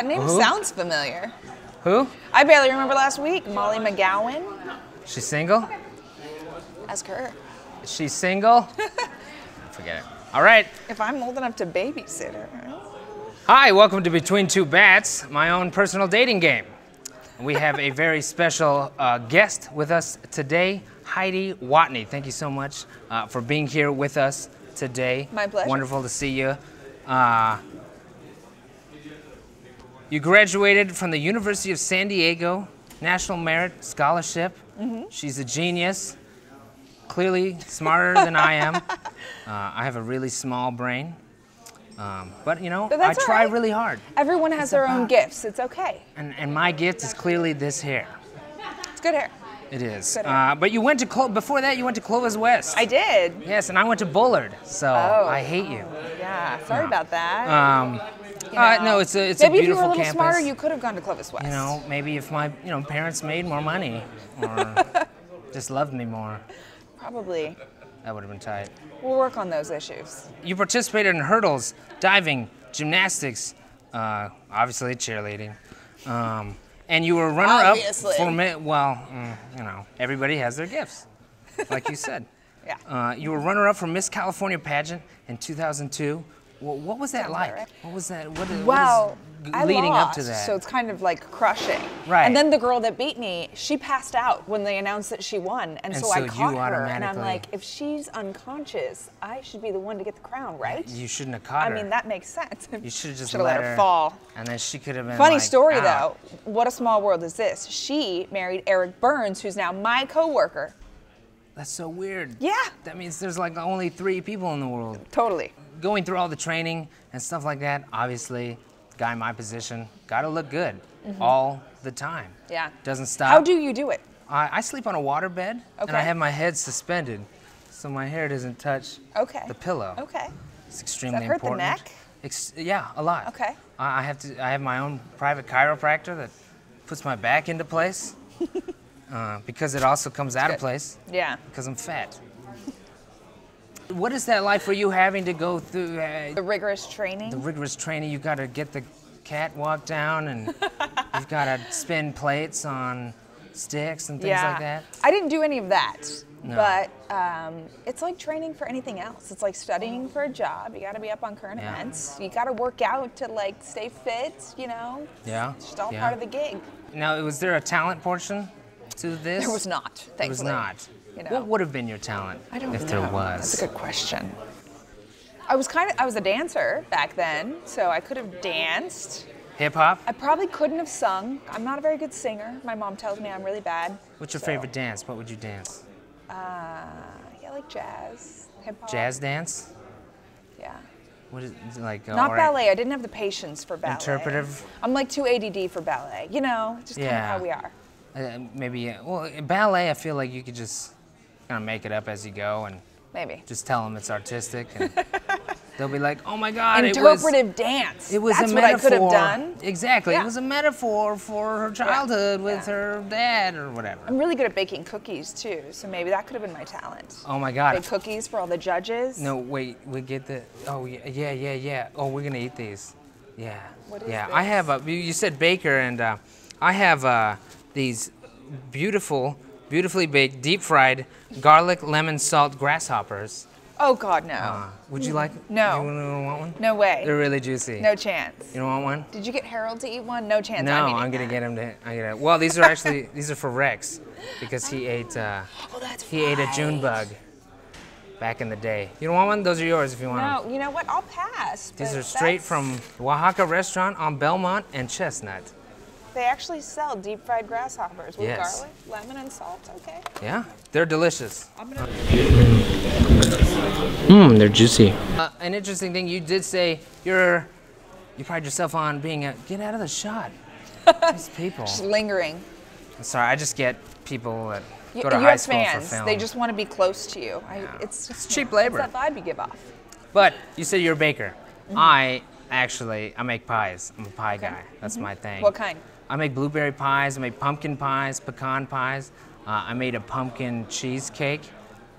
name sounds familiar. Who? I barely remember last week. Molly McGowan. She's single? Ask her. Is she single? Forget it. All right. If I'm old enough to babysit her. Hi, welcome to Between Two Bats, my own personal dating game. We have a very special guest with us today, Heidi Watney. Thank you so much for being here with us today. My pleasure. Wonderful to see you. You graduated from the University of San Diego, National Merit Scholarship. Mm-hmm. She's a genius, clearly smarter than I am. I have a really small brain. But you know, I try really hard. Everyone has their own gifts. It's okay. And my gift is clearly this hair. It's good hair. It is. Good hair. But you went to before that you went to Clovis West. I did. Yes, and I went to Bullard. So I hate you. Yeah. Sorry about that. No, it's a beautiful campus. Maybe if you were a little smarter, you could have gone to Clovis West. You know, maybe if my parents made more money or just loved me more. Probably. That would have been tight. We'll work on those issues. You participated in hurdles, diving, gymnastics, obviously cheerleading, and you were runner-up for everybody has their gifts, like you said. Yeah. You were runner-up for Miss California Pageant in 2002. What was that like? Right. What was that? Well, leading up to that? So it's kind of like crushing. Right. And then the girl that beat me, she passed out when they announced that she won. And so I caught her, and I'm like, if she's unconscious, I should be the one to get the crown, right? You shouldn't have caught her. I mean, that makes sense. You should have just let her fall. And then she could have been Funny like, story, though. What a small world is this? She married Eric Burns, who's now my coworker. That's so weird. Yeah. That means there's like only 3 people in the world. Totally. Going through all the training and stuff like that, obviously, guy in my position, gotta look good all the time. Yeah. Doesn't stop. How do you do it? I sleep on a water bed, and I have my head suspended, so my hair doesn't touch the pillow. Okay. It's extremely Does that hurt important. the neck? Yeah, a lot. Okay. I have my own private chiropractor that puts my back into place because it also comes out of place. Yeah. Because I'm fat. What is that like for you having to go through the rigorous training? The rigorous training. You got to get the catwalk down, and you've got to spin plates on sticks and things like that. I didn't do any of that, No. but it's like training for anything else. It's like studying for a job. You got to be up on current events. You got to work out to like stay fit. You know. Yeah. It's just all part of the gig. Now, was there a talent portion to this? There was not. Thankfully. There was not. You know. What would have been your talent? I don't know. If there was. That's a good question. I was a dancer back then, so I could have danced. Hip hop? I probably couldn't have sung. I'm not a very good singer. My mom tells me I'm really bad. What's your favorite dance? What would you dance? Yeah, like jazz, hip hop. Jazz dance? Yeah. What is it like? Not ballet. I didn't have the patience for ballet. Interpretive? I'm like too ADD for ballet. You know, just kind of how we are. Maybe. Well, in ballet, I feel like you could just kind of make it up as you go and maybe just tell them it's artistic, and they'll be like, "Oh my God, interpretive dance." It was That's a what metaphor. I could have done. Exactly. Yeah. It was a metaphor for her childhood with her dad or whatever. I'm really good at baking cookies too, so maybe that could have been my talent. Oh my God. Bake cookies for all the judges. No, wait. We get the. Oh yeah. Oh, we're gonna eat these. Yeah. What is this? I have you said baker, and I have these beautifully baked, deep fried, garlic, lemon, salt grasshoppers. Oh God, no. Would you like? No. You want one? No way. They're really juicy. No chance. You don't want one? Did you get Harold to eat one? No chance. No, I'm gonna get him to. Well, these are actually these are for Rex, because he ate. He ate a June bug. Back in the day. You don't want one? Those are yours if you want them. No, you know what? I'll pass. These are straight from the Oaxaca restaurant on Belmont and Chestnut. They actually sell deep fried grasshoppers with garlic, lemon, and salt. Okay. Yeah, they're delicious. They're juicy. An interesting thing, you did say you pride yourself on being get out of the shot. These people. Just lingering. I'm sorry, I just get people that go to high school for film. They just want to be close to you. It's cheap labor. It's that vibe you give off. But you said you're a baker. I make pies. I'm a pie guy. That's my thing. What kind? I make blueberry pies, I make pumpkin pies, pecan pies. I made a pumpkin cheesecake,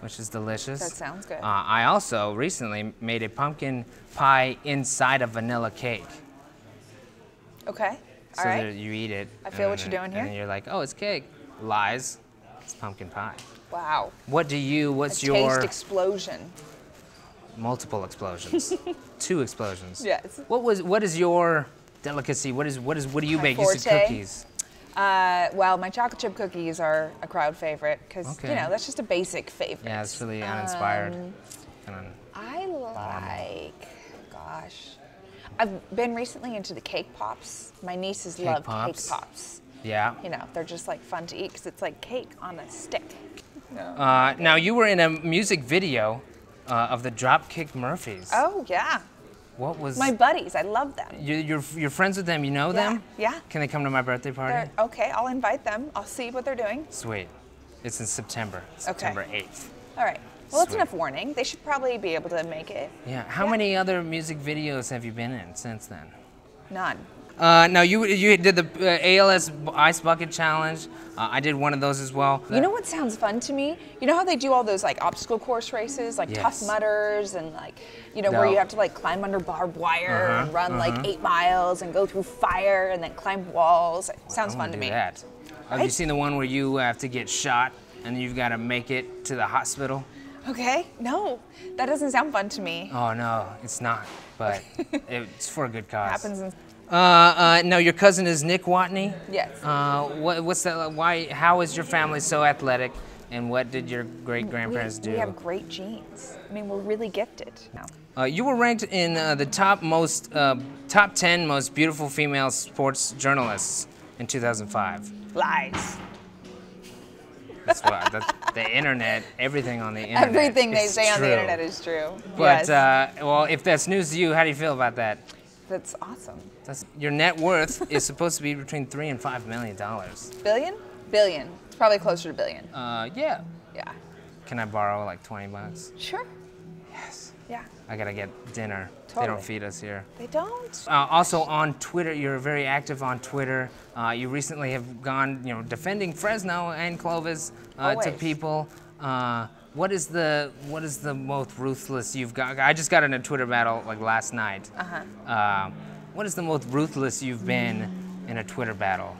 which is delicious. That sounds good. I also recently made a pumpkin pie inside a vanilla cake. Okay. So All right. you eat it. I feel what you're doing here. And you're like, oh, it's cake. Lies. It's pumpkin pie. Wow. What's your... Taste explosion. Multiple explosions. 2 explosions. Yes. What is your delicacy? What do you make? You forte? said cookies. Well, my chocolate chip cookies are a crowd favorite because, that's just a basic favorite. Yeah, it's really uninspired. I like, gosh. I've been recently into the cake pops. My nieces love cake pops. Yeah. They're just like fun to eat because it's like cake on a stick. Now, you were in a music video of the Dropkick Murphys. Oh, yeah. What was... My buddies, I love them. You're friends with them, you know them? Yeah. Can they come to my birthday party? Okay, I'll invite them. I'll see what they're doing. Sweet. It's in September 8th. All right. Well, that's enough warning. They should probably be able to make it. Yeah. How many other music videos have you been in since then? None. Now, you did the ALS Ice Bucket Challenge. I did one of those as well. You know what sounds fun to me? You know how they do all those like obstacle course races, like Tough Mudders, and like, where you have to like climb under barbed wire and run like 8 miles and go through fire and then climb walls. Sounds fun to me. That. Have you seen the one where you have to get shot and you've got to make it to the hospital? Okay. No, that doesn't sound fun to me. Oh no, it's not. But it's for a good cause. Happens in now your cousin is Nick Watney. Yes. What's that? Why? How is your family so athletic? And what did your great-grandparents do? We have great genes. I mean, we're really gifted. No. You were ranked in the top 10 most beautiful female sports journalists in 2005. Lies. That's the internet. Everything on the internet. Everything they say on the internet is true. But well, if that's news to you, how do you feel about that? That's awesome. Your net worth is supposed to be between $3 and $5 million. Billion? Billion. It's probably closer to billion. Yeah. Yeah. Can I borrow like 20 bucks? Sure. Yes. Yeah. I gotta get dinner. Totally. They don't feed us here. They don't. Also on Twitter, you're very active on Twitter. You recently have gone, defending Fresno and Clovis to people. What is the most ruthless you've got? I just got in a Twitter battle like last night. What is the most ruthless you've been in a Twitter battle?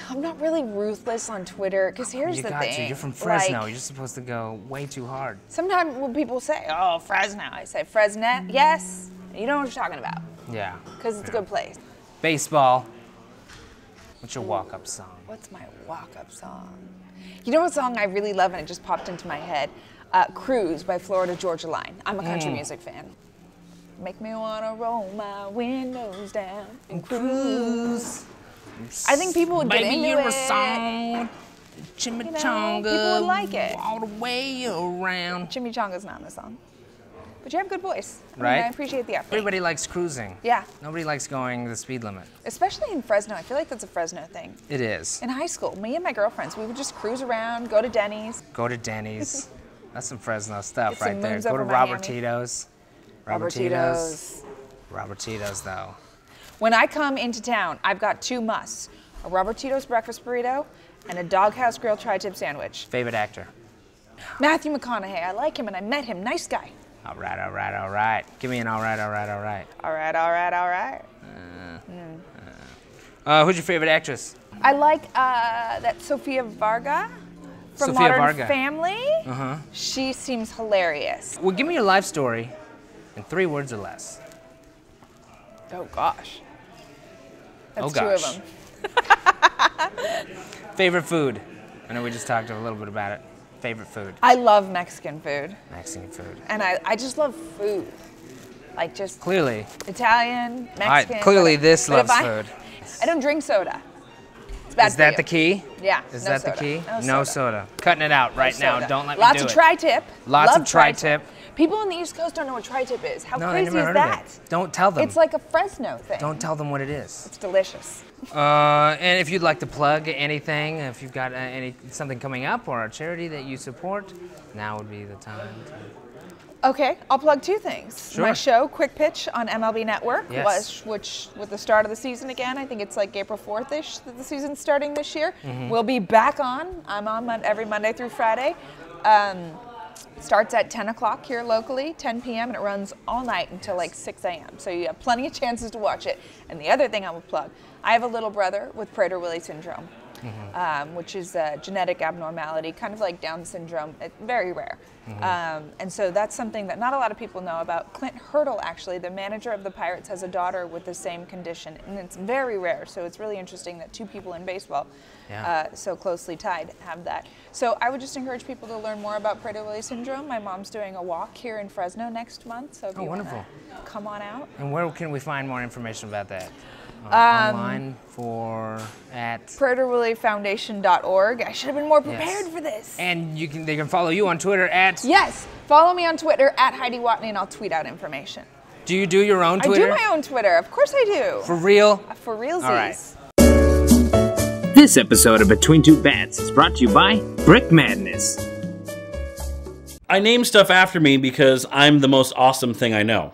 I'm not really ruthless on Twitter because here's the thing. You're from Fresno. You're supposed to go way too hard. Sometimes when people say, "Oh, Fresno," I say, "Fresno, yes." You know what you're talking about. Yeah. Because it's a good place. Baseball. What's your walk-up song? What's my walk-up song? You know what song I really love and it just popped into my head? Cruise by Florida Georgia Line. I'm a country music fan. Make me wanna roll my windows down and cruise. I think people would get into it. Song. Chimichanga. People would like it. All the way around. Chimichanga's not in the song. But you have a good voice. Right? I appreciate the effort. Everybody likes cruising. Yeah. Nobody likes going the speed limit. Especially in Fresno. I feel like that's a Fresno thing. It is. In high school, me and my girlfriends, we would just cruise around, go to Denny's. Go to Denny's. That's some Fresno stuff right there. Go to Robertito's. Robertito's, though. When I come into town, I've got 2 musts. A Robertito's breakfast burrito and a Doghouse Grill tri-tip sandwich. Favorite actor? Matthew McConaughey. I like him and I met him. Nice guy. All right, all right, all right. Give me an all right, all right, all right. All right, all right, all right. Who's your favorite actress? I like that Sofia Vergara from Modern Family. She seems hilarious. Well, give me your life story in 3 words or less. Oh, gosh. That's 2 of them. Favorite food? I know we just talked a little bit about it. Favorite food? I love Mexican food. Mexican food. And I just love food. Like just... Clearly. Italian, Mexican. Clearly this loves food. I don't drink soda. It's bad for you. Is that the key? Yeah. Is that the key? No soda. Cutting it out right now. Don't let me do it. Lots of tri-tip. Lots of tri-tip. People on the East Coast don't know what tri-tip is. How crazy is that? Don't tell them. It's like a Fresno thing. Don't tell them what it is. It's delicious. And if you'd like to plug anything, if you've got something coming up or a charity that you support, now would be the time. Okay, I'll plug 2 things. Sure. My show, Quick Pitch on MLB Network, yes. with the start of the season again, I think it's like April 4th-ish that the season's starting this year. We'll be back on. I'm on every Monday through Friday. Starts at 10 o'clock here locally, 10 p.m., and it runs all night until like 6 a.m. So you have plenty of chances to watch it. And the other thing I will plug, I have a little brother with Prader-Willi Syndrome, which is a genetic abnormality, kind of like Down syndrome, very rare. And so that's something that not a lot of people know about. Clint Hurdle, actually, the manager of the Pirates, has a daughter with the same condition, and it's very rare. So it's really interesting that two people in baseball, so closely tied, have that. So I would just encourage people to learn more about Prader-Willi Syndrome. My mom's doing a walk here in Fresno next month, so if you want to come on out. And where can we find more information about that? Online at praderwillifoundation.org. I should have been more prepared for this. And they can follow you on Twitter at... Yes, follow me on Twitter at Heidi Watney, and I'll tweet out information. Do you do your own Twitter? I do my own Twitter. Of course I do. For real? For realsies. All right. This episode of Between Two Bats is brought to you by Brick Madness. I name stuff after me because I'm the most awesome thing I know.